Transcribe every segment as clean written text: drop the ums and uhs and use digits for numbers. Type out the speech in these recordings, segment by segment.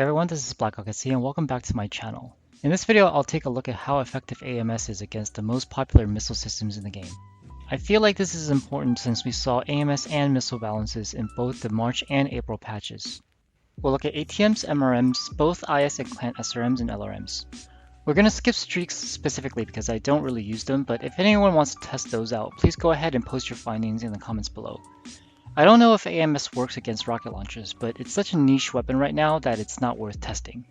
Hey everyone, this is BlackRocketC and welcome back to my channel. In this video, I'll take a look at how effective AMS is against the most popular missile systems in the game. I feel like this is important since we saw AMS and missile balances in both the March and April patches. We'll look at ATMs, MRMs, both IS and Clan SRMs and LRMs. We're going to skip streaks specifically because I don't really use them, but if anyone wants to test those out, please go ahead and post your findings in the comments below. I don't know if AMS works against rocket launchers, but it's such a niche weapon right now that it's not worth testing.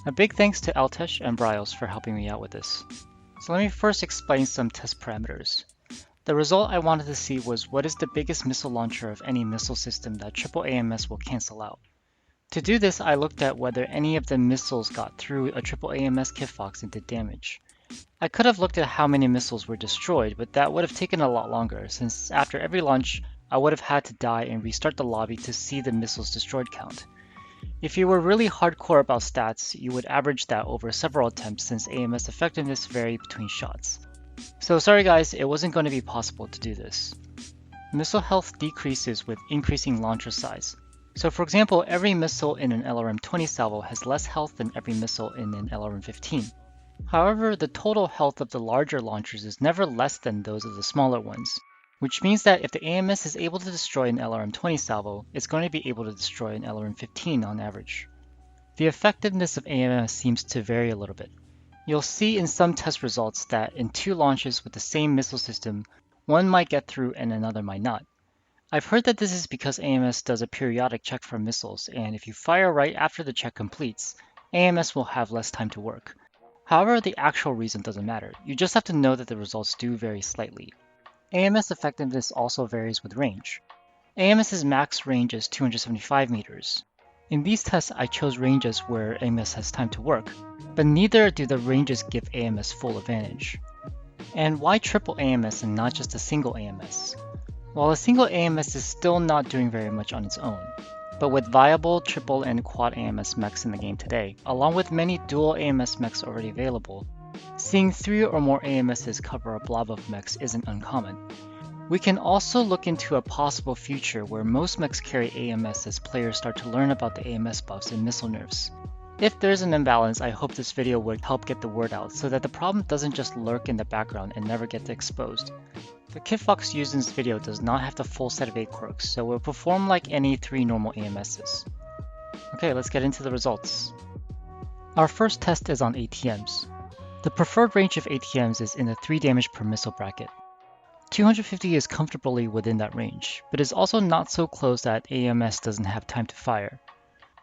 A big thanks to Altesh and Bryos for helping me out with this. So let me first explain some test parameters. The result I wanted to see was what is the biggest missile launcher of any missile system that triple AMS will cancel out. To do this, I looked at whether any of the missiles got through a triple AMS kitfox and did damage. I could have looked at how many missiles were destroyed, but that would have taken a lot longer since after every launch, I would have had to die and restart the lobby to see the missiles destroyed count. If you were really hardcore about stats, you would average that over several attempts since AMS effectiveness vary between shots. So sorry guys, it wasn't going to be possible to do this. Missile health decreases with increasing launcher size. So for example, every missile in an LRM-20 salvo has less health than every missile in an LRM-15. However, the total health of the larger launchers is never less than those of the smaller ones, which means that if the AMS is able to destroy an LRM-20 salvo, it's going to be able to destroy an LRM-15 on average. The effectiveness of AMS seems to vary a little bit. You'll see in some test results that in two launches with the same missile system, one might get through and another might not. I've heard that this is because AMS does a periodic check for missiles, and if you fire right after the check completes, AMS will have less time to work. However, the actual reason doesn't matter. You just have to know that the results do vary slightly. AMS effectiveness also varies with range. AMS's max range is 275 meters. In these tests, I chose ranges where AMS has time to work, but neither do the ranges give AMS full advantage. And why triple AMS and not just a single AMS? Well, a single AMS is still not doing very much on its own. But with viable triple and quad AMS mechs in the game today, along with many dual AMS mechs already available, seeing 3 or more AMSs cover a blob of mechs isn't uncommon. We can also look into a possible future where most mechs carry AMS as players start to learn about the AMS buffs and missile nerfs. If there's an imbalance, I hope this video would help get the word out so that the problem doesn't just lurk in the background and never get exposed. The kitfox used in this video does not have the full set of 8 quirks, so it will perform like any 3 normal AMSs. Okay, let's get into the results. Our first test is on ATMs. The preferred range of ATMs is in the 3 damage per missile bracket. 250 is comfortably within that range, but is also not so close that AMS doesn't have time to fire.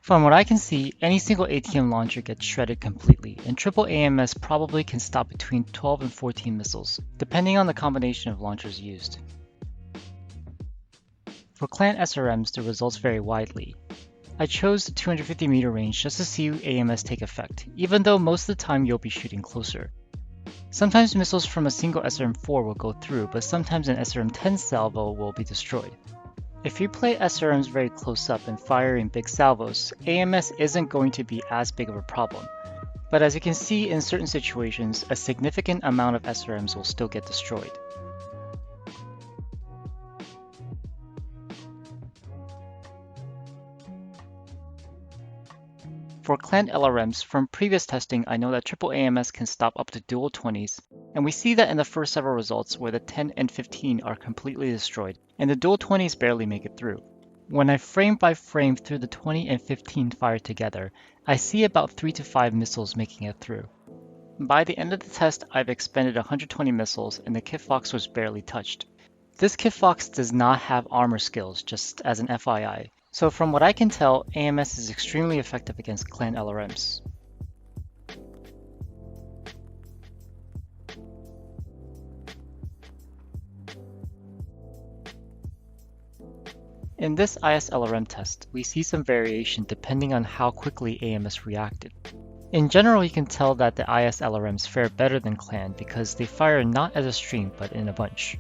From what I can see, any single ATM launcher gets shredded completely, and triple AMS probably can stop between 12 and 14 missiles, depending on the combination of launchers used. For Clan SRMs, the results vary widely. I chose the 250 meter range just to see AMS take effect, even though most of the time you'll be shooting closer. Sometimes missiles from a single SRM-4 will go through, but sometimes an SRM-10 salvo will be destroyed. If you play SRMs very close up and fire in big salvos, AMS isn't going to be as big of a problem. But as you can see in certain situations, a significant amount of SRMs will still get destroyed. For Clan LRMs, from previous testing, I know that triple AMS can stop up to dual 20s, and we see that in the first several results where the 10 and 15 are completely destroyed, and the dual 20s barely make it through. When I frame by frame through the 20 and 15 fired together, I see about 3 to 5 missiles making it through. By the end of the test, I've expended 120 missiles and the kitfox was barely touched. This kitfox does not have armor skills, just as an FYI. So from what I can tell, AMS is extremely effective against Clan LRMs. In this IS LRM test, we see some variation depending on how quickly AMS reacted. In general, you can tell that the IS LRMs fare better than Clan because they fire not as a stream but in a bunch.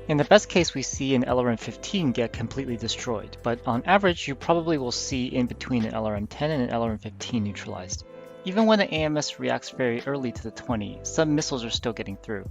In the best case, we see an LRM-15 get completely destroyed, but on average, you probably will see in between an LRM-10 and an LRM-15 neutralized. Even when the AMS reacts very early to the 20, some missiles are still getting through.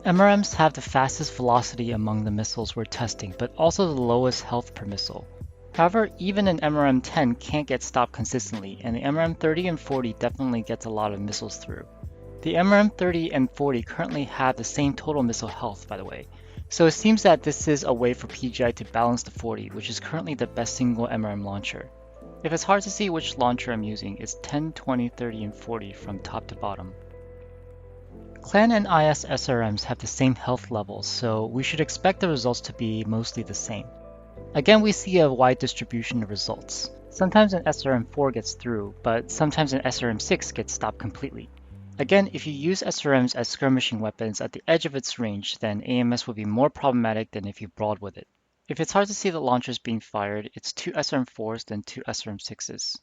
MRMs have the fastest velocity among the missiles we're testing, but also the lowest health per missile. However, even an MRM-10 can't get stopped consistently, and the MRM-30 and 40 definitely gets a lot of missiles through. The MRM-30 and 40 currently have the same total missile health, by the way, so it seems that this is a way for PGI to balance the 40, which is currently the best single MRM launcher. If it's hard to see which launcher I'm using, it's 10, 20, 30, and 40 from top to bottom. Clan and IS SRMs have the same health levels, so we should expect the results to be mostly the same. Again, we see a wide distribution of results. Sometimes an SRM-4 gets through, but sometimes an SRM-6 gets stopped completely. Again, if you use SRMs as skirmishing weapons at the edge of its range, then AMS will be more problematic than if you brawled with it. If it's hard to see the launchers being fired, it's 2 SRM-4s than 2 SRM-6s.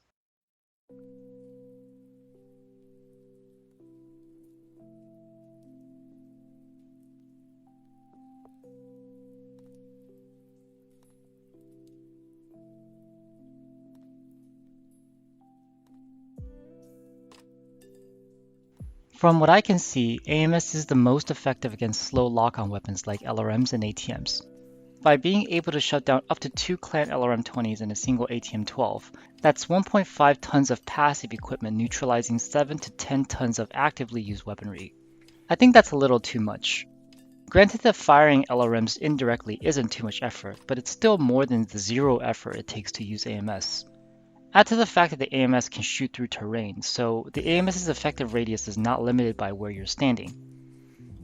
From what I can see, AMS is the most effective against slow lock-on weapons like LRMs and ATMs. By being able to shut down up to 2 clan LRM-20s and a single ATM-12, that's 1.5 tons of passive equipment neutralizing 7 to 10 tons of actively used weaponry. I think that's a little too much. Granted that firing LRMs indirectly isn't too much effort, but it's still more than the zero effort it takes to use AMS. Add to the fact that the AMS can shoot through terrain, so the AMS's effective radius is not limited by where you're standing.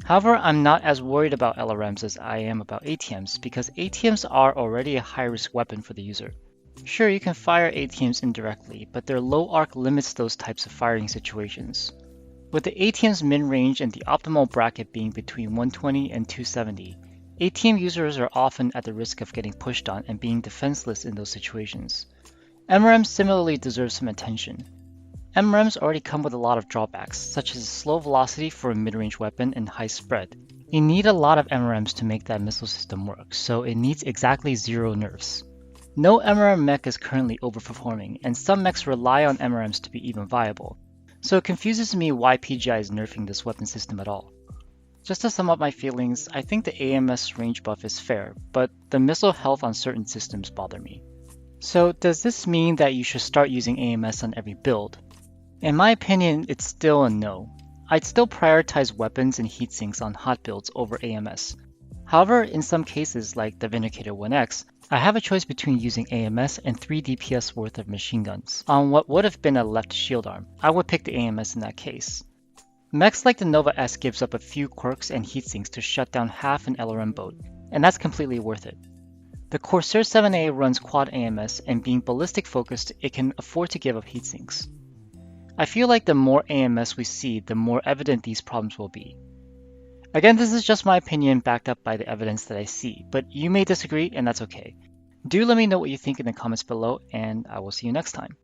However, I'm not as worried about LRMs as I am about ATMs, because ATMs are already a high-risk weapon for the user. Sure, you can fire ATMs indirectly, but their low arc limits those types of firing situations. With the ATM's min-range and the optimal bracket being between 120 and 270, ATM users are often at the risk of getting pushed on and being defenseless in those situations. MRMs similarly deserve some attention. MRMs already come with a lot of drawbacks, such as slow velocity for a mid-range weapon and high spread. You need a lot of MRMs to make that missile system work, so it needs exactly 0 nerfs. No MRM mech is currently overperforming, and some mechs rely on MRMs to be even viable, so it confuses me why PGI is nerfing this weapon system at all. Just to sum up my feelings, I think the AMS range buff is fair, but the missile health on certain systems bother me. So does this mean that you should start using AMS on every build? In my opinion, it's still a no. I'd still prioritize weapons and heatsinks on hot builds over AMS. However, in some cases like the Vindicator 1X, I have a choice between using AMS and 3 DPS worth of machine guns on what would have been a left shield arm. I would pick the AMS in that case. Mechs like the Nova S gives up a few quirks and heatsinks to shut down half an LRM boat, and that's completely worth it. The Corsair 7A runs quad AMS, and being ballistic focused, it can afford to give up heatsinks. I feel like the more AMS we see, the more evident these problems will be. Again, this is just my opinion backed up by the evidence that I see, but you may disagree and that's okay. Do let me know what you think in the comments below, and I will see you next time.